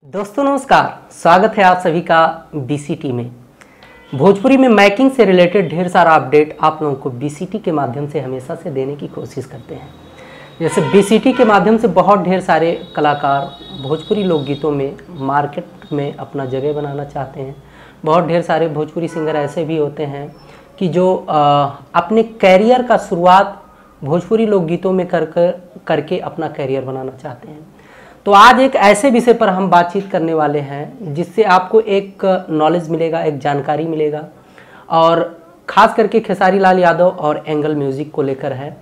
दोस्तों नमस्कार, स्वागत है आप सभी का बीसीटी में। भोजपुरी में मैकिंग से रिलेटेड ढेर सारा अपडेट आप लोगों को बीसीटी के माध्यम से हमेशा से देने की कोशिश करते हैं। जैसे बीसीटी के माध्यम से बहुत ढेर सारे कलाकार भोजपुरी लोकगीतों में मार्केट में अपना जगह बनाना चाहते हैं। बहुत ढेर सारे भोजपुरी सिंगर ऐसे भी होते हैं कि जो अपने कैरियर का शुरुआत भोजपुरी लोकगीतों में करके अपना कैरियर बनाना चाहते हैं। तो आज एक ऐसे विषय पर हम बातचीत करने वाले हैं जिससे आपको एक नॉलेज मिलेगा, एक जानकारी मिलेगा, और ख़ास करके खेसारी लाल यादव और एंगल म्यूज़िक को लेकर है।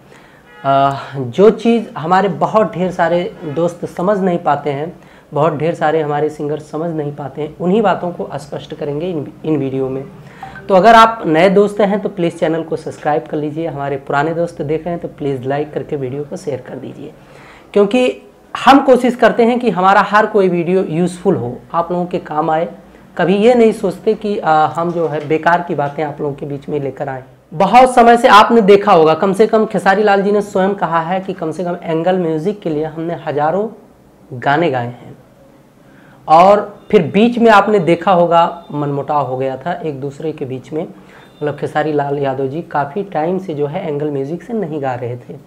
जो चीज़ हमारे बहुत ढेर सारे दोस्त समझ नहीं पाते हैं, बहुत ढेर सारे हमारे सिंगर समझ नहीं पाते हैं, उन्हीं बातों को स्पष्ट करेंगे इन वीडियो में। तो अगर आप नए दोस्त हैं तो प्लीज़ चैनल को सब्सक्राइब कर लीजिए। हमारे पुराने दोस्त देख रहे हैं तो प्लीज़ लाइक करके वीडियो को शेयर कर दीजिए, क्योंकि हम कोशिश करते हैं कि हमारा हर कोई वीडियो यूज़फुल हो, आप लोगों के काम आए। कभी ये नहीं सोचते कि हम जो है बेकार की बातें आप लोगों के बीच में लेकर आए। बहुत समय से आपने देखा होगा, कम से कम खेसारी लाल जी ने स्वयं कहा है कि कम से कम एंगल म्यूज़िक के लिए हमने हज़ारों गाने गाए हैं। और फिर बीच में आपने देखा होगा मनमुटाव हो गया था एक दूसरे के बीच में, मतलब खेसारी लाल यादव जी काफ़ी टाइम से जो है एंगल म्यूज़िक से नहीं गा रहे थे।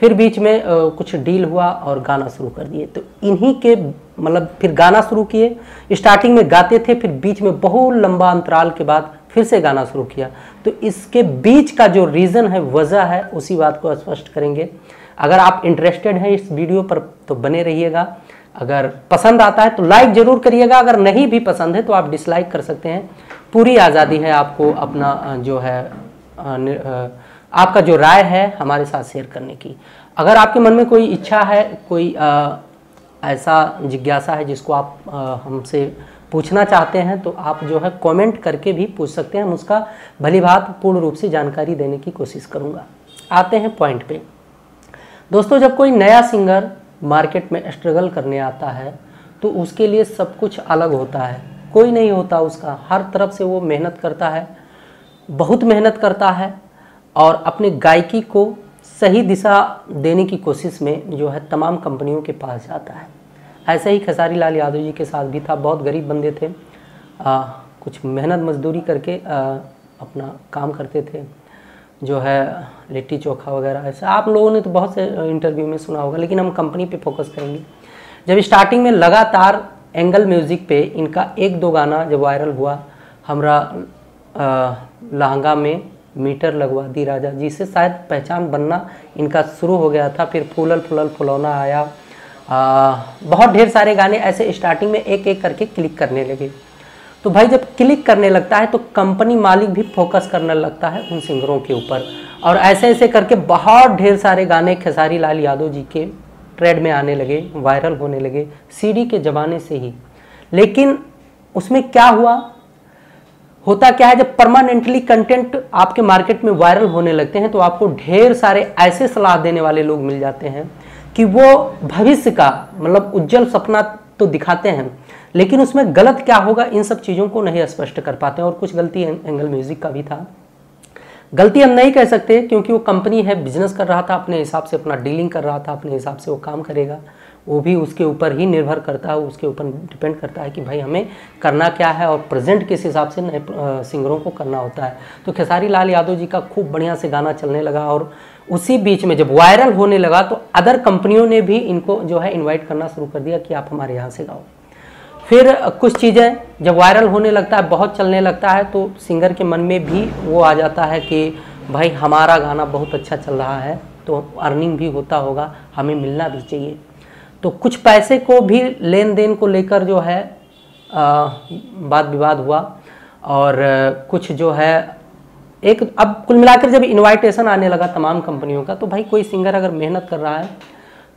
फिर बीच में कुछ डील हुआ और गाना शुरू कर दिए। तो इन्हीं के मतलब फिर गाना शुरू किए, स्टार्टिंग में गाते थे, फिर बीच में बहुत लंबा अंतराल के बाद फिर से गाना शुरू किया। तो इसके बीच का जो रीज़न है, वजह है, उसी बात को स्पष्ट करेंगे। अगर आप इंटरेस्टेड हैं इस वीडियो पर तो बने रहिएगा। अगर पसंद आता है तो लाइक ज़रूर करिएगा, अगर नहीं भी पसंद है तो आप डिसलाइक कर सकते हैं। पूरी आज़ादी है आपको अपना जो है आपका जो राय है हमारे साथ शेयर करने की। अगर आपके मन में कोई इच्छा है, कोई ऐसा जिज्ञासा है जिसको आप हमसे पूछना चाहते हैं, तो आप जो है कमेंट करके भी पूछ सकते हैं। हम उसका भलीभांति पूर्ण रूप से जानकारी देने की कोशिश करूँगा। आते हैं पॉइंट पे। दोस्तों, जब कोई नया सिंगर मार्केट में स्ट्रगल करने आता है तो उसके लिए सब कुछ अलग होता है, कोई नहीं होता उसका। हर तरफ से वो मेहनत करता है, बहुत मेहनत करता है, और अपने गायकी को सही दिशा देने की कोशिश में जो है तमाम कंपनियों के पास जाता है। ऐसे ही खेसारी लाल यादव जी के साथ भी था। बहुत गरीब बंदे थे, कुछ मेहनत मजदूरी करके अपना काम करते थे, जो है लिट्टी चोखा वगैरह। ऐसा आप लोगों ने तो बहुत से इंटरव्यू में सुना होगा, लेकिन हम कंपनी पे फोकस करेंगे। जब स्टार्टिंग में लगातार एंगल म्यूज़िक पे इनका एक दो गाना जब वायरल हुआ, हमरा लहंगा में मीटर लगवा दी राजा जी से शायद पहचान बनना इनका शुरू हो गया था। फिर फूलल फूलल फुलौना आया। बहुत ढेर सारे गाने ऐसे स्टार्टिंग में एक एक करके क्लिक करने लगे। तो भाई जब क्लिक करने लगता है तो कंपनी मालिक भी फोकस करने लगता है उन सिंगरों के ऊपर, और ऐसे ऐसे करके बहुत ढेर सारे गाने खेसारी लाल यादव जी के ट्रेंड में आने लगे, वायरल होने लगे सीडी के ज़माने से ही। लेकिन उसमें क्या हुआ, होता क्या है, जब परमानेंटली कंटेंट आपके मार्केट में वायरल होने लगते हैं तो आपको ढेर सारे ऐसे सलाह देने वाले लोग मिल जाते हैं कि वो भविष्य का मतलब उज्जवल सपना तो दिखाते हैं, लेकिन उसमें गलत क्या होगा इन सब चीज़ों को नहीं स्पष्ट कर पाते हैं। और कुछ गलती एंगल म्यूज़िक का भी था। गलती हम नहीं कह सकते, क्योंकि वो कंपनी है, बिजनेस कर रहा था, अपने हिसाब से अपना डीलिंग कर रहा था, अपने हिसाब से वो काम करेगा। वो भी उसके ऊपर ही निर्भर करता है, उसके ऊपर डिपेंड करता है कि भाई हमें करना क्या है और प्रेजेंट किस हिसाब से नए सिंगरों को करना होता है। तो खेसारी लाल यादव जी का खूब बढ़िया से गाना चलने लगा, और उसी बीच में जब वायरल होने लगा तो अदर कंपनियों ने भी इनको जो है इन्वाइट करना शुरू कर दिया कि आप हमारे यहाँ से गाओ। फिर कुछ चीज़ें जब वायरल होने लगता है, बहुत चलने लगता है, तो सिंगर के मन में भी वो आ जाता है कि भाई हमारा गाना बहुत अच्छा चल रहा है, तो अर्निंग भी होता होगा, हमें मिलना भी चाहिए। तो कुछ पैसे को भी लेन देन को लेकर जो है वाद विवाद हुआ, और कुछ जो है एक अब कुल मिलाकर जब इनवाइटेशन आने लगा तमाम कंपनियों का, तो भाई कोई सिंगर अगर मेहनत कर रहा है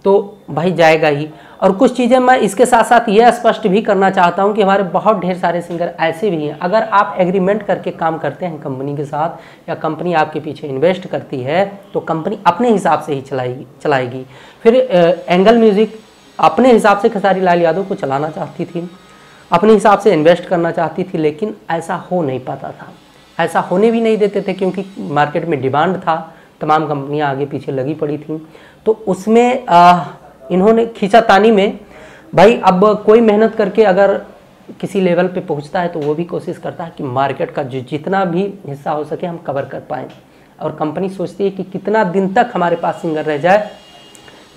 तो भाई जाएगा ही। और कुछ चीज़ें मैं इसके साथ साथ ये स्पष्ट भी करना चाहता हूँ कि हमारे बहुत ढेर सारे सिंगर ऐसे भी हैं, अगर आप एग्रीमेंट करके काम करते हैं कंपनी के साथ, या कंपनी आपके पीछे इन्वेस्ट करती है, तो कंपनी अपने हिसाब से ही चलाएगी। फिर एंगल म्यूज़िक अपने हिसाब से खेसारी लाल यादव को चलाना चाहती थी, अपने हिसाब से इन्वेस्ट करना चाहती थी, लेकिन ऐसा हो नहीं पाता था। ऐसा होने भी नहीं देते थे, क्योंकि मार्केट में डिमांड था, तमाम कंपनियां आगे पीछे लगी पड़ी थीं। तो उसमें इन्होंने खींचातानी में भाई अब कोई मेहनत करके अगर किसी लेवल पे पहुंचता है तो वो भी कोशिश करता है कि मार्केट का जितना भी हिस्सा हो सके हम कवर कर पाएँ, और कंपनी सोचती है कि कितना दिन तक हमारे पास सिंगर रह जाए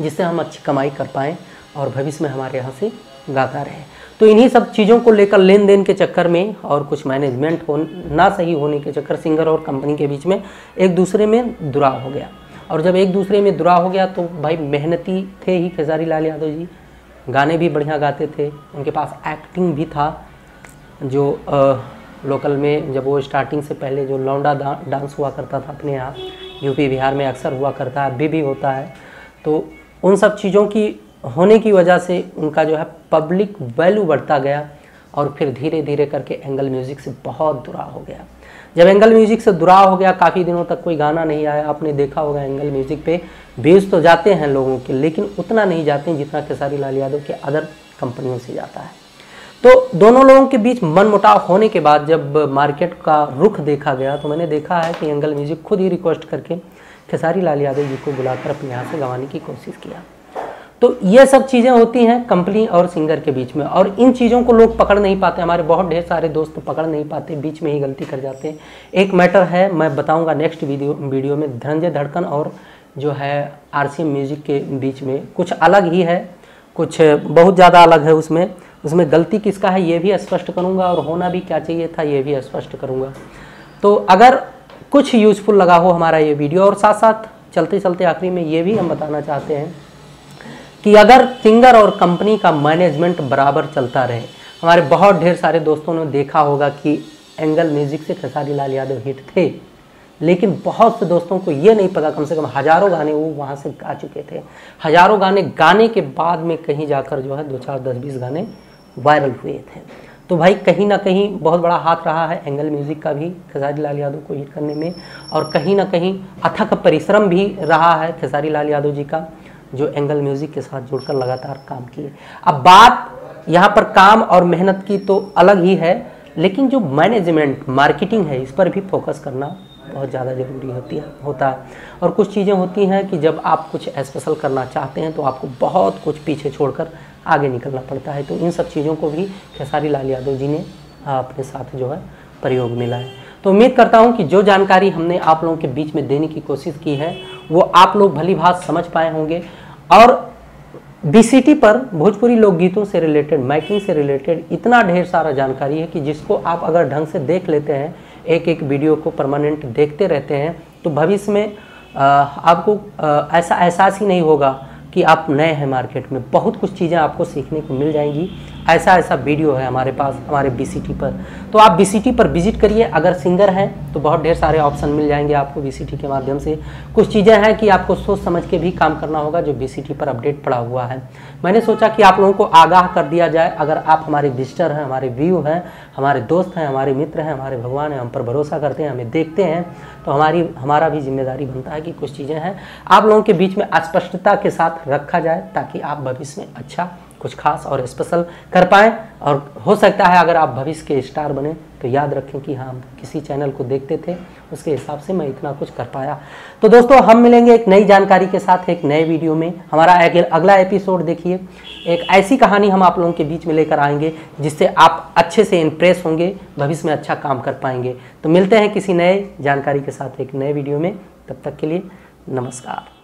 जिससे हम अच्छी कमाई कर पाएँ और भविष्य में हमारे यहाँ से गाता रहे। तो इन्हीं सब चीज़ों को लेकर लेन देन के चक्कर में और कुछ मैनेजमेंट ना सही होने के चक्कर सिंगर और कंपनी के बीच में एक दूसरे में दुराव हो गया। और जब एक दूसरे में दुराव हो गया तो भाई मेहनती थे ही खेसारी लाल यादव जी, गाने भी बढ़िया गाते थे, उनके पास एक्टिंग भी था। जो लोकल में जब वो स्टार्टिंग से पहले जो लौंडा डांस हुआ करता था अपने यहाँ यूपी बिहार में अक्सर हुआ करता है, अभी भी होता है, तो उन सब चीज़ों की होने की वजह से उनका जो है पब्लिक वैल्यू बढ़ता गया और फिर धीरे धीरे करके एंगल म्यूज़िक से बहुत दुराव हो गया। जब एंगल म्यूज़िक से दुराव हो गया, काफ़ी दिनों तक कोई गाना नहीं आया। आपने देखा होगा एंगल म्यूज़िक पे व्यूज़ तो जाते हैं लोगों के, लेकिन उतना नहीं जाते हैं जितना खेसारी लाल यादव के अदर कंपनियों से जाता है। तो दोनों लोगों के बीच मनमुटाव होने के बाद जब मार्केट का रुख देखा गया तो मैंने देखा है कि एंगल म्यूज़िक खुद ही रिक्वेस्ट करके खेसारी लाल यादव जी को बुलाकर अपने यहाँ से गंवाने की कोशिश किया। तो ये सब चीज़ें होती हैं कंपनी और सिंगर के बीच में, और इन चीज़ों को लोग पकड़ नहीं पाते। हमारे बहुत ढेर सारे दोस्त पकड़ नहीं पाते, बीच में ही गलती कर जाते हैं। एक मैटर है, मैं बताऊंगा नेक्स्ट वीडियो में, धनंजय धड़कन और जो है RCM म्यूज़िक के बीच में कुछ अलग ही है, कुछ बहुत ज़्यादा अलग है। उसमें गलती किसका है ये भी स्पष्ट करूँगा, और होना भी क्या चाहिए था ये भी स्पष्ट करूँगा। तो अगर कुछ यूज़फुल लगा हो हमारा ये वीडियो, और साथ साथ चलते चलते आखिरी में ये भी हम बताना चाहते हैं कि अगर सिंगर और कंपनी का मैनेजमेंट बराबर चलता रहे, हमारे बहुत ढेर सारे दोस्तों ने देखा होगा कि एंगल म्यूज़िक से खेसारी लाल यादव हिट थे, लेकिन बहुत से दोस्तों को ये नहीं पता, कम से कम हज़ारों गाने वो वहाँ से गा चुके थे। हज़ारों गाने गाने के बाद में कहीं जाकर जो है 2, 4, 10, 20 गाने वायरल हुए थे। तो भाई कहीं ना कहीं बहुत बड़ा हाथ रहा है एंगल म्यूज़िक का भी खेसारी लाल यादव को हिट करने में, और कहीं ना कहीं अथक परिश्रम भी रहा है खेसारी लाल यादव जी का, जो एंगल म्यूज़िक के साथ जुड़कर लगातार काम किए। अब बात यहाँ पर काम और मेहनत की तो अलग ही है, लेकिन जो मैनेजमेंट मार्केटिंग है इस पर भी फोकस करना बहुत ज़्यादा ज़रूरी होता है। और कुछ चीज़ें होती हैं कि जब आप कुछ स्पेशल करना चाहते हैं तो आपको बहुत कुछ पीछे छोड़कर आगे निकलना पड़ता है। तो इन सब चीज़ों को भी खेसारी लाल यादव जी ने अपने साथ जो है प्रयोग में लाए। तो उम्मीद करता हूं कि जो जानकारी हमने आप लोगों के बीच में देने की कोशिश की है वो आप लोग भली भांति समझ पाए होंगे। और BCT पर भोजपुरी लोकगीतों से रिलेटेड, मैकिंग से रिलेटेड इतना ढेर सारा जानकारी है कि जिसको आप अगर ढंग से देख लेते हैं, एक एक वीडियो को परमानेंट देखते रहते हैं, तो भविष्य में आपको ऐसा एहसास ही नहीं होगा कि आप नए हैं मार्केट में। बहुत कुछ चीज़ें आपको सीखने को मिल जाएंगी। ऐसा वीडियो है हमारे पास हमारे BCT पर, तो आप BCT पर विजिट करिए। अगर सिंगर हैं तो बहुत ढेर सारे ऑप्शन मिल जाएंगे आपको BCT के माध्यम से। कुछ चीज़ें हैं कि आपको सोच समझ के भी काम करना होगा जो BCT पर अपडेट पड़ा हुआ है। मैंने सोचा कि आप लोगों को आगाह कर दिया जाए। अगर आप हमारे विजिटर हैं, हमारे व्यू हैं, हमारे दोस्त हैं, हमारे मित्र हैं, हमारे भगवान हैं, हम पर भरोसा करते हैं, हमें देखते हैं, तो हमारा भी जिम्मेदारी बनता है कि कुछ चीज़ें हैं आप लोगों के बीच में स्पष्टता के साथ रखा जाए, ताकि आप भविष्य में अच्छा कुछ खास और स्पेशल कर पाएँ। और हो सकता है अगर आप भविष्य के स्टार बने तो याद रखें कि हाँ, किसी चैनल को देखते थे, उसके हिसाब से मैं इतना कुछ कर पाया। तो दोस्तों हम मिलेंगे एक नई जानकारी के साथ एक नए वीडियो में। हमारा अगला एपिसोड देखिए, एक ऐसी कहानी हम आप लोगों के बीच में लेकर आएंगे जिससे आप अच्छे से इम्प्रेस होंगे, भविष्य में अच्छा काम कर पाएंगे। तो मिलते हैं किसी नए जानकारी के साथ एक नए वीडियो में। तब तक के लिए नमस्कार।